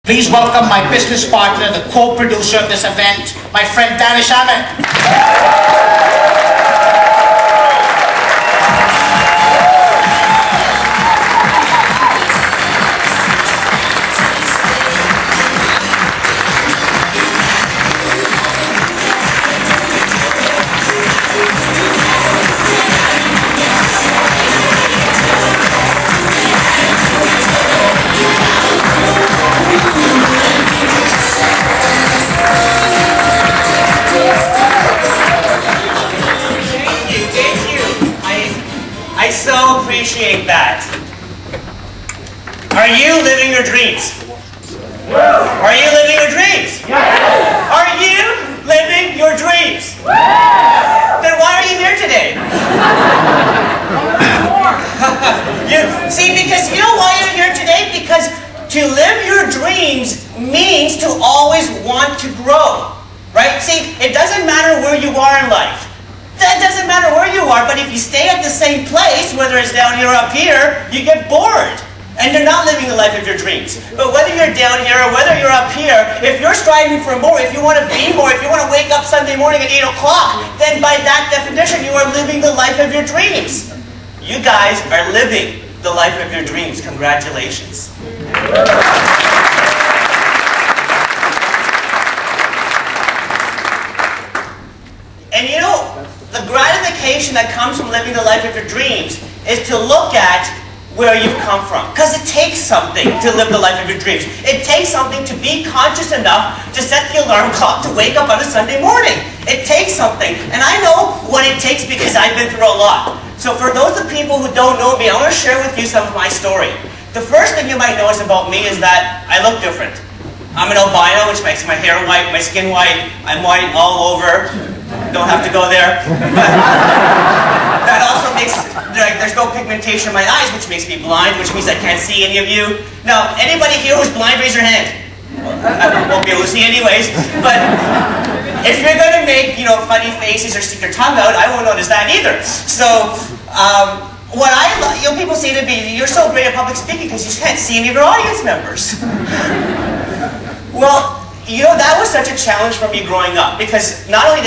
Please welcome my business partner, the co-producer of this event, my friend Danish Ahmed. I so appreciate that. Are you living your dreams? Are you living your dreams? Are you living your dreams? Then why are you here today? See, because you know why you're here today? Because to live your dreams means to always want to grow, right? See, it doesn't matter where you are in life. That doesn't matter where you are, but if you stay at the same place, whether it's down here or up here, you get bored. And you're not living the life of your dreams. But whether you're down here or whether you're up here, if you're striving for more, if you want to be more, if you want to wake up Sunday morning at 8 o'clock, then by that definition, you are living the life of your dreams. You guys are living the life of your dreams. Congratulations. And you know, the gratification that comes from living the life of your dreams is to look at where you've come from. Because it takes something to live the life of your dreams. It takes something to be conscious enough to set the alarm clock to wake up on a Sunday morning. It takes something. And I know what it takes because I've been through a lot. So for those of people who don't know me, I want to share with you some of my story. The first thing you might notice about me is that I look different. I'm an albino, which makes my hair white, my skin white. I'm white all over. Don't have to go there. That also makes, there's no pigmentation in my eyes, which makes me blind, which means I can't see any of you. Now, anybody here who's blind, raise your hand. I won't be able to see anyways. But if you're going to make, funny faces or stick your tongue out, I won't notice that either. So, people say to me, you're so great at public speaking because you can't see any of your audience members. Well, that was such a challenge for me growing up because not only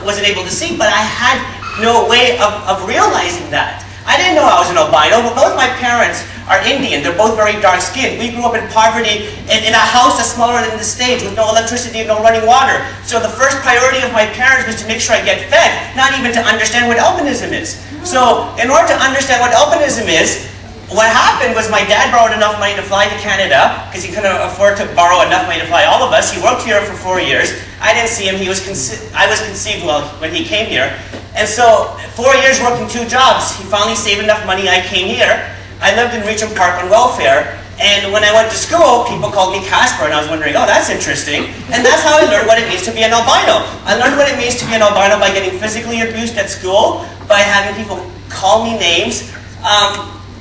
wasn't able to see, but I had no way of realizing that. I didn't know I was an albino, but both my parents are Indian. They're both very dark skinned. We grew up in poverty in a house that's smaller than the stage with no electricity and no running water. So the first priority of my parents was to make sure I get fed, not even to understand what albinism is. So in order to understand what albinism is, what happened was my dad borrowed enough money to fly to Canada because he couldn't afford to borrow enough money to fly all of us. He worked here for 4 years. I didn't see him. I was conceived when he came here. And so 4 years working 2 jobs, he finally saved enough money. I came here. I lived in Regent Park on welfare. And when I went to school, people called me Casper, and I was wondering, oh, that's interesting. And that's how I learned what it means to be an albino. I learned what it means to be an albino by getting physically abused at school, by having people call me names.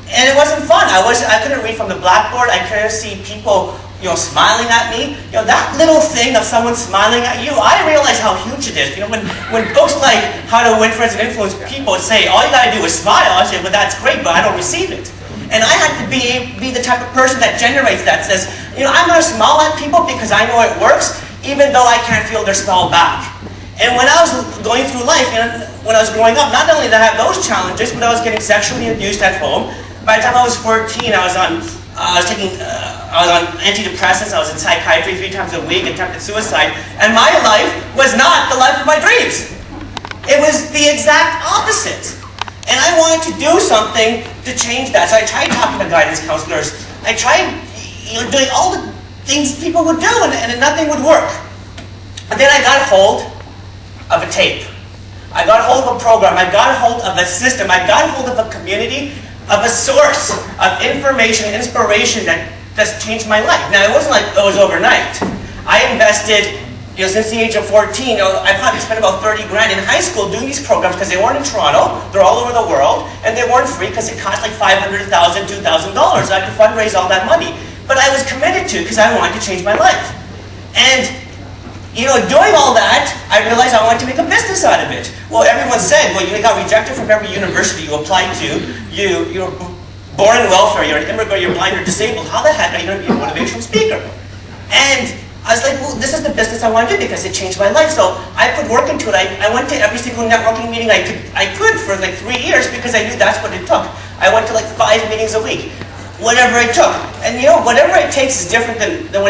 And it wasn't fun. I couldn't read from the blackboard. I couldn't see people, smiling at me. That little thing of someone smiling at you, I realized how huge it is. When books like How to Win Friends and Influence People say, all you gotta do is smile, I say, well, that's great, but I don't receive it. And I had to be the type of person that generates that, says, I'm gonna smile at people because I know it works, even though I can't feel their smile back. And when I was going through life, when I was growing up, not only did I have those challenges, but I was getting sexually abused at home. By the time I was 14, I was on antidepressants, I was in psychiatry 3 times a week, attempted suicide, and my life was not the life of my dreams. It was the exact opposite. And I wanted to do something to change that. So I tried talking to guidance counselors. I tried doing all the things people would do, and nothing would work. And then I got hold of a tape. I got hold of a program. I got hold of a system. I got hold of a community, of a source of information, inspiration that just changed my life. Now, it wasn't like it was overnight. I invested, since the age of 14, I probably spent about 30 grand in high school doing these programs because they weren't in Toronto, they're all over the world, and they weren't free because it cost like $500,000, $2,000. I could fundraise all that money. But I was committed to because I wanted to change my life. And doing all that, I realized I wanted to make a business out of it. Well, everyone said, well, you got rejected from every university you applied to. You're born in welfare, you're an immigrant, you're blind or disabled. How the heck are you going to be a motivational speaker? And I was like, well, this is the business I want to do because it changed my life. So I put work into it. I went to every single networking meeting I could for like 3 years because I knew that's what it took. I went to like 5 meetings a week, whatever it took. And you know, whatever it takes is different than what it